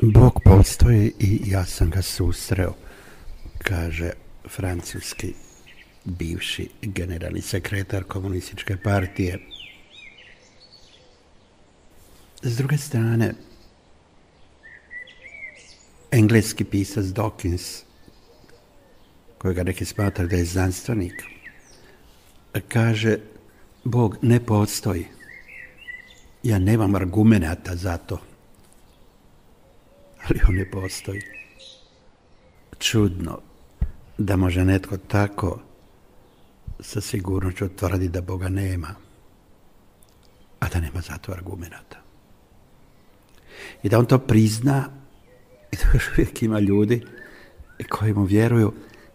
Bog postoji i ja sam ga susreo, kaže francuski bivši generalni sekretar komunističke partije. S druge strane, engleski pisac Dawkins, kojega neki smatraju da je znanstvenik, kaže Bog ne postoji. Ja nemam argumenata za to, ali on ne postoji. Čudno da može netko tako sa sigurnošću tvrdi da Boga nema, a da nema za to argumenata. I da on to prizna i da još uvijek ima ljudi koji mu vjeruju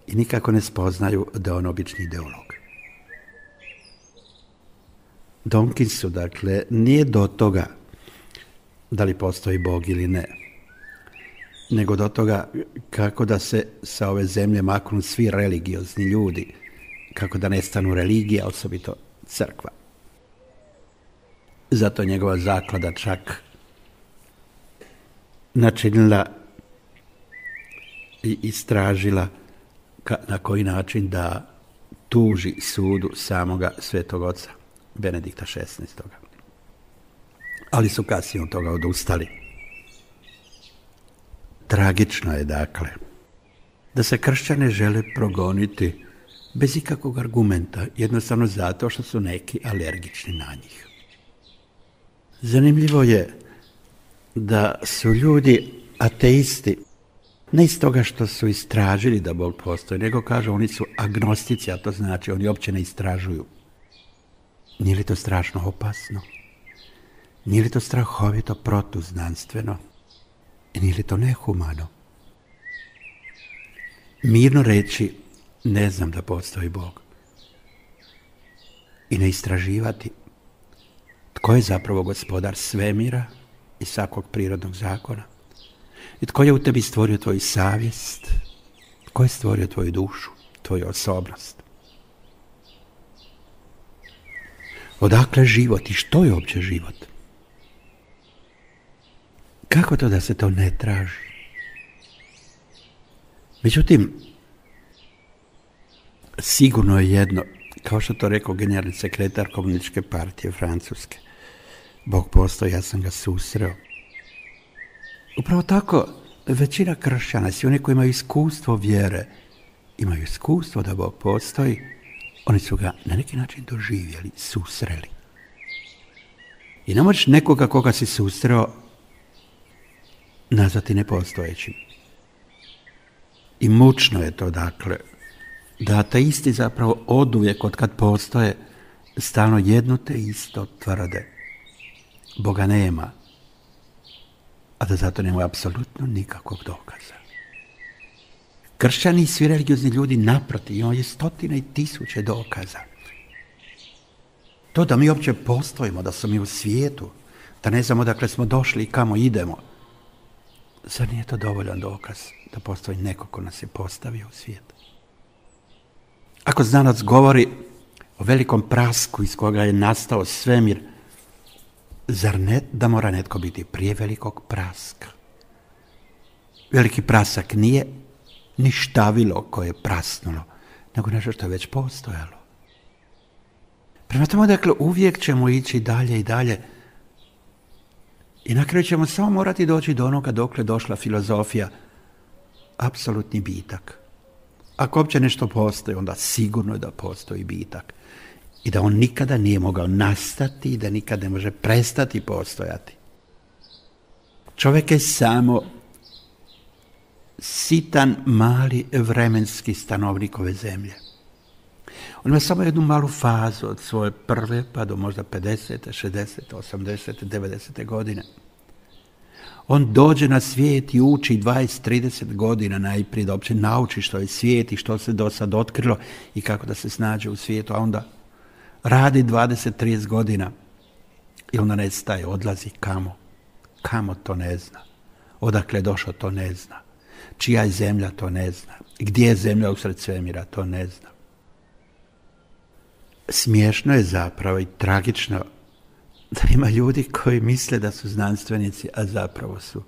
i nikako ne spoznaju da je on obični ideolog. Dawkinsu, dakle, nije do toga da li postoji Bog ili ne, nego do toga kako da se sa ove zemlje maknu svi religiozni ljudi, kako da nestanu religija, osobito crkva. Zato njegova zaklada čak načinila i istražila na koji način da tuži sudu samoga Svetog Oca Benedikta XVI. Ali su kasnije od toga odustali. Tragično je, dakle, da se kršćane žele progoniti bez ikakvog argumenta, jednostavno zato što su neki alergični na njih. Zanimljivo je da su ljudi ateisti ne iz toga što su istražili da Bog postoji, nego kažu oni su agnostici, a to znači oni uopće ne istražuju. Nije li to strašno opasno? Nije li to strahovito protuznanstveno? I nije li to nehumano? Mirno reći ne znam da postoji Bog i ne istraživati tko je zapravo gospodar svemira i svakog prirodnog zakona i tko je u tebi stvorio tvoju savjest, tko je stvorio tvoju dušu, tvoju osobnost. Odakle život i što je uopće život? Kako to da se to ne traži? Međutim, sigurno je jedno, kao što to rekao generalni sekretar komunističke partije Francuske, Bog postoji, ja sam ga susreo. Upravo tako, većina kršćana, svi oni koji imaju iskustvo vjere, imaju iskustvo da Bog postoji, oni su ga na neki način doživjeli, susreli. I ne možeš nekoga koga si susreo nazvati nepostojećim. I mučno je to, dakle, da ateisti zapravo oduvijek od kad postoje stalno jedno te isto tvrde. Boga nema, a da zato nemaju apsolutno nikakvog dokaza. Kršćani i svi religiozni ljudi naprotiv, imaju stotine i tisuće dokaza. To da mi uopće postojimo, da smo mi u svijetu, da ne znamo dakle smo došli i kamo idemo, zar nije to dovoljan dokaz da postoji neko ko nas je postavio u svijet? Ako znanost govori o velikom prasku iz koga je nastao svemir, zar ne da mora netko biti prije velikog praska? Veliki prasak nije ni štavilo koje je prasnulo, nego nešto što je već postojalo. Prema tome, dakle, uvijek ćemo ići dalje i dalje i na kraju ćemo samo morati doći do onoga dokle došla filozofija, apsolutni bitak. Ako uopće nešto postoji, onda sigurno je da postoji bitak i da on nikada nije mogao nastati i da nikada ne može prestati postojati. Čovjek je samo sitan, mali, vremenski stanovnik ove zemlje. On ima samo jednu malu fazu od svoje prve pa do možda 50., 60., 80., 90. godine. On dođe na svijet i uči 20-30 godina najprije da uopće nauči što je svijet i što se do sad otkrilo i kako da se snađe u svijetu, a onda radi 20-30 godina i onda nestaje, odlazi kamo. Kamo to ne zna. Odakle je došao to ne zna. Čija je zemlja to ne zna. Gdje je zemlja usred svemira to ne zna. Smiješno je zapravo i tragično da ima ljudi koji misle da su znanstvenici, a zapravo su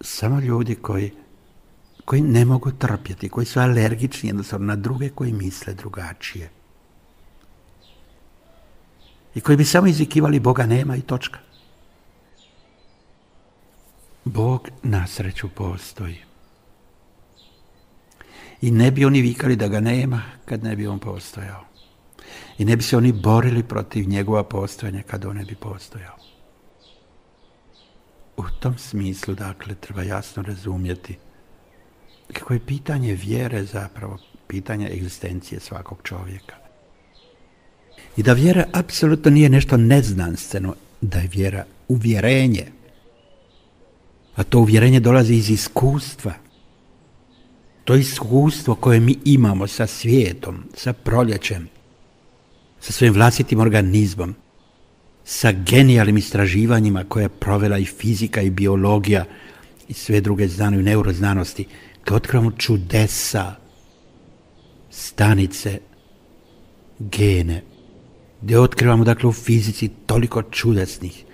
samo ljudi koji ne mogu trpjeti, koji su alergični jednostavno na druge koji misle drugačije. I koji bi samo izvikivali Boga nema i točka. Bog na sreću postoji. I ne bi oni vikali da ga nema kad ne bi on postojao. I ne bi se oni borili protiv njegova postojanja kad on ne bi postojao. U tom smislu, dakle, treba jasno razumjeti kako je pitanje vjere zapravo pitanje egzistencije svakog čovjeka. I da vjera apsolutno nije nešto neznanstveno, da je vjera uvjerenje. A to uvjerenje dolazi iz iskustva. To iskustvo koje mi imamo sa svijetom, sa proljećem, sa svojim vlastitim organizmom, sa genijalnim istraživanjima koje je provela i fizika i biologija i sve druge znanosti i neuroznanosti, kad otkrivamo čudesa, stanice, gene, gdje otkrivamo dakle u fizici toliko čudesnih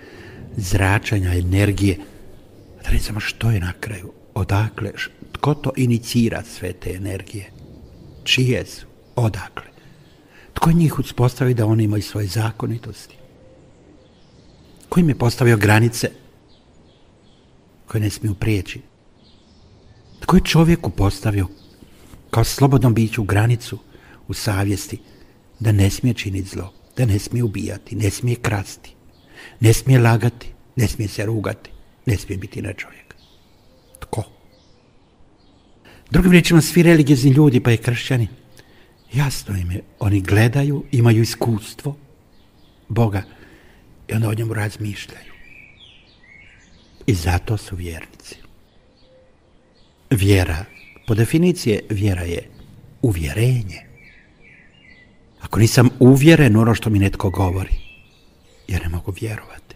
zračanja, energije, da ne znamo što je na kraju, odakle, tko to inicira sve te energije, čije su, odakle, tko njih uspostavi da oni imaju svoje zakonitosti, ko im je postavio granice koje ne smiju prijeći, tko je čovjeku postavio kao slobodnom biću granicu u savjesti da ne smije činiti zlo, da ne smije ubijati, ne smije krasti, ne smije lagati, ne smije se rugati, ne smije biti nečovjek. Tko? Drugim riječima, svi religiozni ljudi, pa i kršćani, jasno im je, oni gledaju, imaju iskustvo Boga i onda o njemu razmišljaju. I zato su vjernici. Vjera, po definiciji vjera je uvjerenje. Ako nisam uvjeren u ono što mi netko govori, ja ne mogu vjerovati.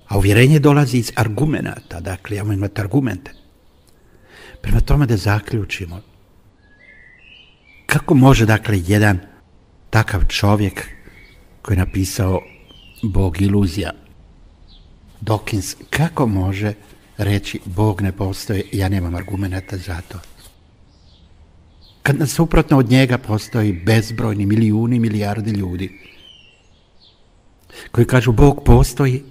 A uvjerenje dolazi iz argumenata, dakle, ja mogu imati argumente. Prema tome da zaključimo, kako može, dakle, jedan takav čovjek koji je napisao Bog iluzija, Dawkins, kako može reći Bog ne postoji, ja nemam argumenata za to? Kad suprotno od njega postoji bezbrojni milijuni, milijardi ljudi koji kažu Bog postoji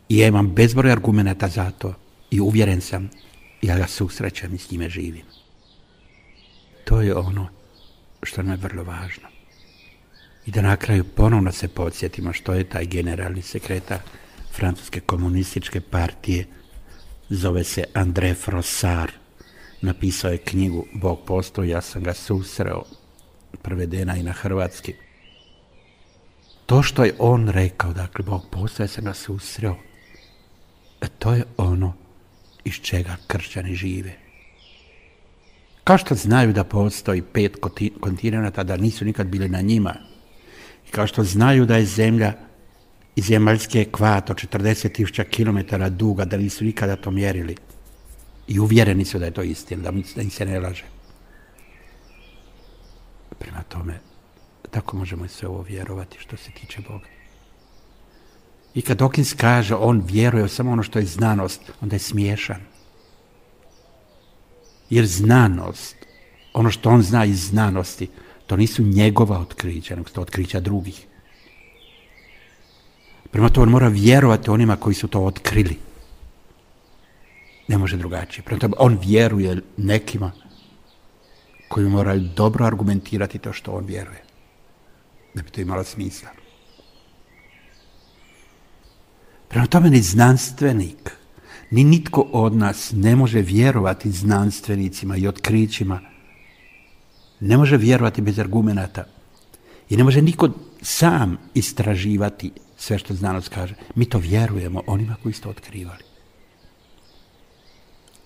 i ja imam bezbroj argumenata za to i uvjeren sam, ja ga susrećem i s njime živim. To je ono što nam je vrlo važno. I da na kraju ponovno se podsjetimo što je taj generalni sekretar Francuske komunističke partije, zove se André Frossard, napisao je knjigu Bog postoji, ja sam ga susreo, prevedena i na hrvatski. To što je on rekao, dakle, Bog postoji, ja sam ga susreo, to je ono iz čega kršćani žive. Kao što znaju da postoji 5 kontinenata, da nisu nikad bili na njima, i kao što znaju da je zemlja i zemaljski ekvator 40.000 km duga, da nisu nikada to mjerili, i uvjereni su da je to istina, da im se ne laže. Prema tome, tako možemo sve ovo vjerovati što se tiče Boga. I kad Dawkins kaže on vjeruje samo ono što je znanost, onda je smiješan. Jer znanost, ono što on zna iz znanosti, to nisu njegova otkrića, nego to otkrića drugih. Prema tome on mora vjerovati onima koji su to otkrili. Ne može drugačije. Prema tome on vjeruje nekima koji moraju dobro argumentirati to što on vjeruje. Da bi to imalo smisla. Prema tome ni znanstvenik, ni nitko od nas ne može vjerovati znanstvenicima i otkrićima. Ne može vjerovati bez argumenata. I ne može niko sam istraživati sve što znanost kaže. Mi to vjerujemo onima koji su to otkrivali.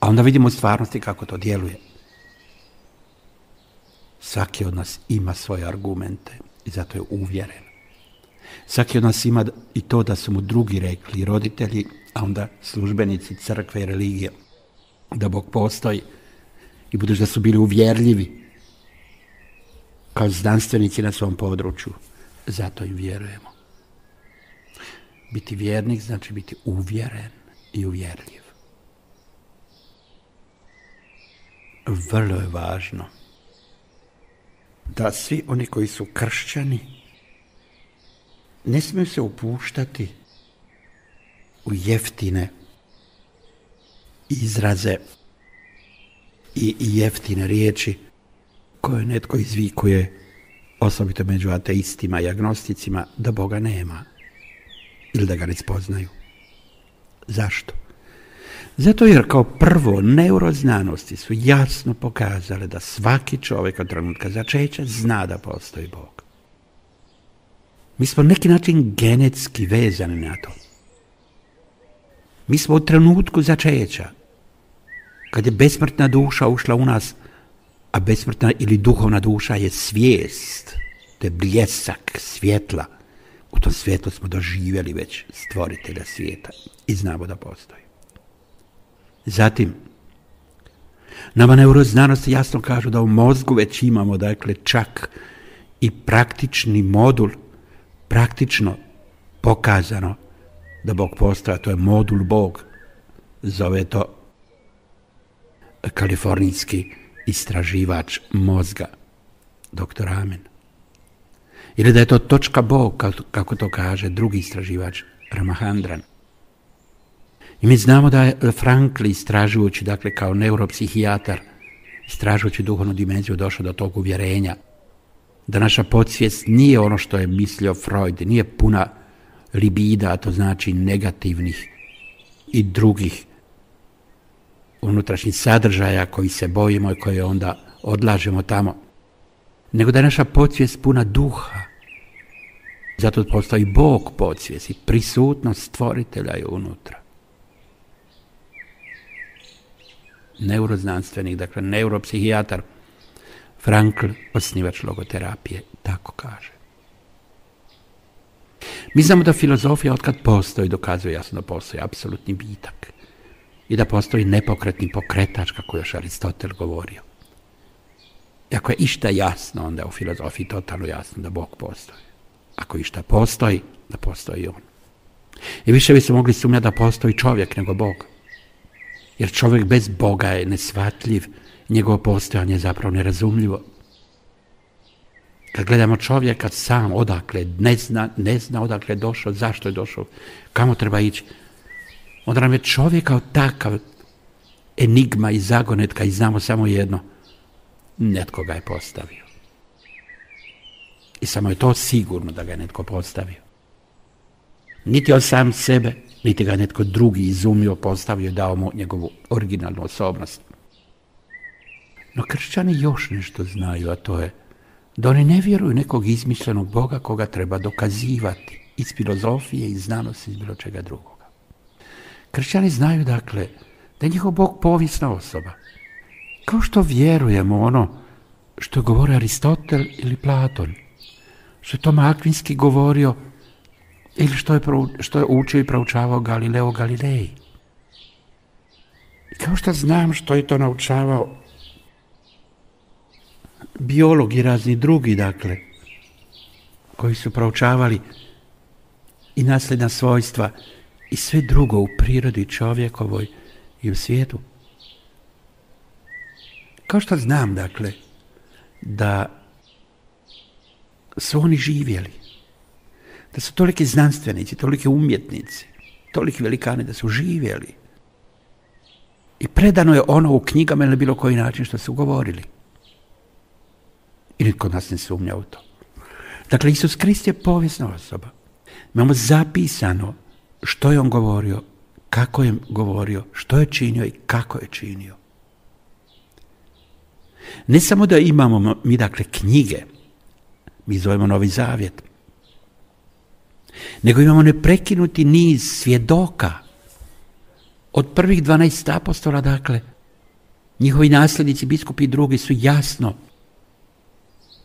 A onda vidimo u stvarnosti kako to djeluje. Svaki od nas ima svoje argumente i zato je uvjeren. Svaki od nas ima i to da su mu drugi rekli, roditelji, a onda službenici crkve i religije, da Bog postoji i budući da su bili uvjerljivi kao znanstvenici na svom području, zato im vjerujemo. Biti vjernik znači biti uvjeren i uvjerljiv. vrlo je važno da svi oni koji su kršćani ne smiju se upuštati u jeftine izraze i jeftine riječi koje netko izvikuje, osobito među ateistima i agnosticima, da Boga nema ili da ga ne spoznaju. Zašto? Zato jer kao prvo neuroznanosti su jasno pokazale da svaki čovjek od trenutka začeća zna da postoji Bog. Mi smo neki način genetski vezani na to. Mi smo u trenutku začeća, kad je besmrtna duša ušla u nas, a besmrtna ili duhovna duša je svijest, to je bljesak svjetla. U tom svijetu smo doživjeli već stvoritelja svijeta i znamo da postoji. Zatim, nama neuroznanosti jasno kažu da u mozgu već imamo, dakle, čak i praktični modul, praktično pokazano da Bog postoji, to je modul Bog, zove to kalifornijski istraživač mozga, dr. Amen. Ili da je to točka Bog, kako to kaže drugi istraživač, Ramahandran. I mi znamo da je Frankl, istražujući, dakle, kao neuropsihijatar, istražujući duhovnu dimenziju, došao do tog uvjerenja da naša podsvijest nije ono što je mislio Freud, nije puna libida, a to znači negativnih i drugih unutrašnjih sadržaja koji se bojimo i koje onda odlažemo tamo, nego da je naša podsvijest puna duha. Zato postoji Bog podsvijest i prisutnost stvoritelja je unutra. Neuroznanstvenik, dakle neuropsihijatar Frankl, osnivač logoterapije, tako kaže. Mi znamo da filozofija otkad postoji dokazuje jasno da postoji apsolutni bitak i da postoji nepokretni pokretač, kako još Aristotel govorio. I ako je išta jasno, onda je u filozofiji totalno jasno da Bog postoji. Ako išta postoji, da postoji i on. I više bi se mogli sumnjati da postoji čovjek nego Bog. Jer čovjek bez Boga je neshvatljiv, njegovo postojanje je zapravo nerazumljivo. Kad gledamo čovjeka sam odakle, ne zna odakle je došao, zašto je došao, kamo treba ići, onda nam je čovjek kao takav enigma i zagonetka i znamo samo jedno, netko ga je postavio. I samo je to sigurno da ga je netko postavio. Niti on sam sebe, niti ga netko drugi izumio, postavio i dao mu njegovu originalnu osobnost. No kršćani još nešto znaju, a to je da oni ne vjeruju nekog izmišljenog Boga koga treba dokazivati iz filozofije, iz znanosti, iz bilo čega drugoga. Kršćani znaju, dakle, da je njihov Bog povijesna osoba. Kao što vjerujemo ono što je govorio Aristotel ili Platon, što je Toma Akvinski govorio ili što je učio i proučavao Galileo Galilei. I kao što znam što je to naučavao biolog i razni drugi, dakle, koji su proučavali i nasljedna svojstva i sve drugo u prirodi čovjekovoj i u svijetu. Kao što znam, dakle, da su oni živjeli, da su toliki znanstvenici, toliki umjetnici, toliki velikani da su živjeli. I predano je ono u knjigama ili na bilo koji način što su govorili. I nitko od nas ne sumnja u to. Dakle, Isus Krist je povijesna osoba. Imamo zapisano što je on govorio, kako je govorio, što je činio i kako je činio. Ne samo da imamo mi, dakle, knjige, mi zovemo Novi Zavjet, nego imamo neprekinuti niz svjedoka od prvih 12 apostola, dakle, njihovi nasljednici, biskupi i drugi su jasno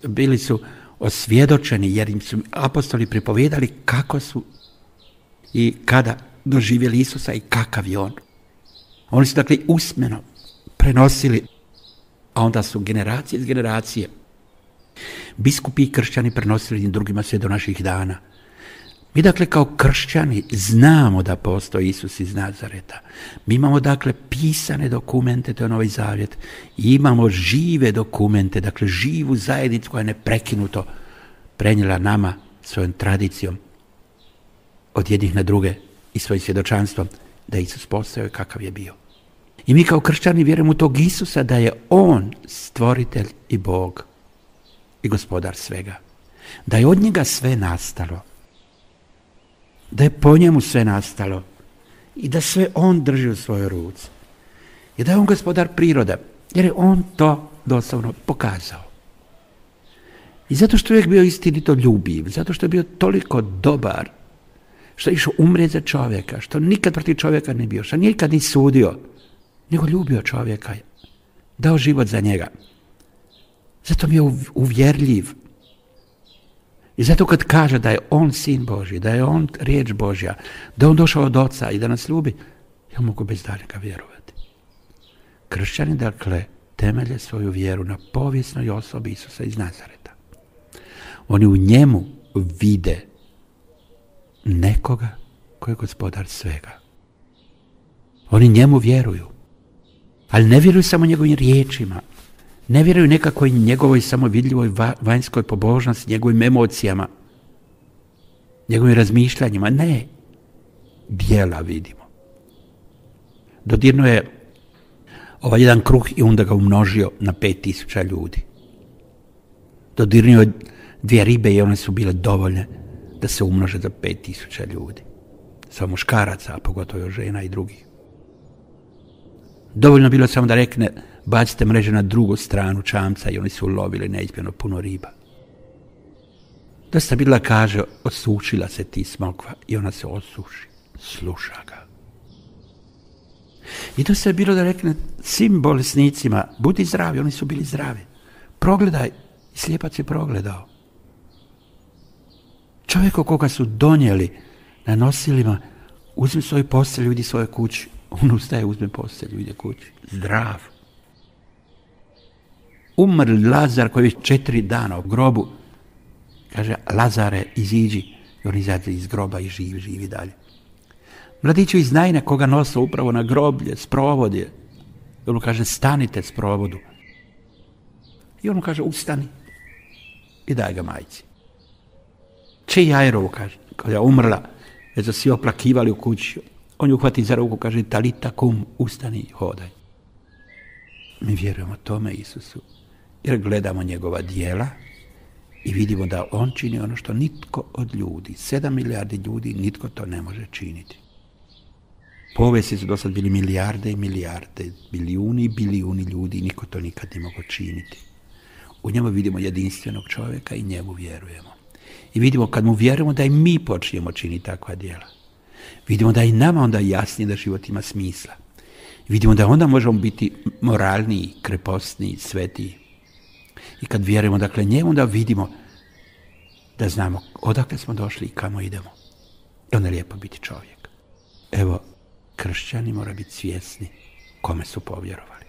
bili su osvjedočeni jer im su apostoli pripovijedali kako su i kada doživjeli Isusa i kakav je on. Oni su, dakle, usmeno prenosili, a onda su generacije iz generacije biskupi i kršćani prenosili drugima sve do naših dana. Mi dakle kao kršćani znamo da postoji Isus iz Nazareta. Mi imamo dakle pisane dokumente, to je Novi Zavjet, i imamo žive dokumente, dakle živu zajednicu koja je neprekinuto prenijela nama svojom tradicijom od jednih na druge i svojim svjedočanstvom da je Isus postojao i kakav je bio. I mi kao kršćani vjerujemo u tog Isusa da je On stvoritelj i Bog i gospodar svega. Da je od njega sve nastalo. Da je po njemu sve nastalo i da sve on drži u svojoj ruci. I da je on gospodar prirode, jer je on to doslovno pokazao. I zato što je uvijek bio istinito ljubiv, zato što je bio toliko dobar, što je išao umrijeti za čovjeka, što nikad protiv čovjeka ne bio, što nikad ni sudio, nego ljubio čovjeka, dao život za njega. Zato mi je uvjerljiv. I zato kad kaže da je on sin Božji, da je on riječ Božja, da je on došao od Oca i da nas ljubi, ja mogu bez daljnjega vjerovati. Kršćani, dakle, temelje svoju vjeru na povijesnoj osobi Isusa iz Nazareta. Oni u njemu vide nekoga koji je gospodar svega. Oni njemu vjeruju, ali ne vjeruju samo njegovim riječima, ne vjeruju nekakvoj njegovoj samovidljivoj vanjskoj pobožnosti, njegovim emocijama, njegovim razmišljanjima. Ne, djela vidimo. Dodirnuo je ovaj jedan kruh i onda ga umnožio na 5000 ljudi. Dodirnuo je 2 ribe i one su bile dovoljne da se umnože za 5000 ljudi. Samo muškaraca, a pogotovo žena i drugih. Dovoljno bilo samo da rekne bacite mreže na drugu stranu čamca i oni su ulovili neizmjerno puno riba. Dosta bilo kaže osušila se ti smokva i ona se osuši. Sluša ga. I dosta je bilo da rekne svim bolesnicima budi zdravi, oni su bili zdravi. Progledaj, i slijepac je progledao. Čovjek koga su donijeli na nosilima, uzmi svoju postelju, idi svoje kući. On ustaje, uzme postelju, ide kući. Zdrav. Umrli Lazar koji je 4 dana u grobu. Kaže, Lazare, iziđi. I on izađe iz groba i živi dalje. Mladiću iz Najne koga nosa upravo na groblje, sprovod je. I on mu kaže, stanite sprovodu. I on mu kaže, ustani. I daj ga majci. Če Jajrovu, kaže, kada je umrla, jer su svi oplakivali u kući. On ju uhvati za ruku, kaže, talita kum, ustani, hodaj. Mi vjerujemo tome Isusu, jer gledamo njegova djela i vidimo da on čini ono što nitko od ljudi, 7 milijardi ljudi, nitko to ne može činiti. Povijesti su do sad bili milijarde i milijarde, bilijuni i bilijuni ljudi i niko to nikad ne mogo činiti. U njemu vidimo jedinstvenog čovjeka i njemu vjerujemo. I vidimo kad mu vjerujemo da i mi počnemo činiti takva djela. Vidimo da i nama onda jasnije da život ima smisla. Vidimo da onda možemo biti moralniji, krepostniji, svetiji. I kad vjerujemo dakle njemu, onda vidimo da znamo odakle smo došli i kamo idemo. I onda je lijepo biti čovjek. Evo, kršćani mora biti svjesni kome su povjerovali.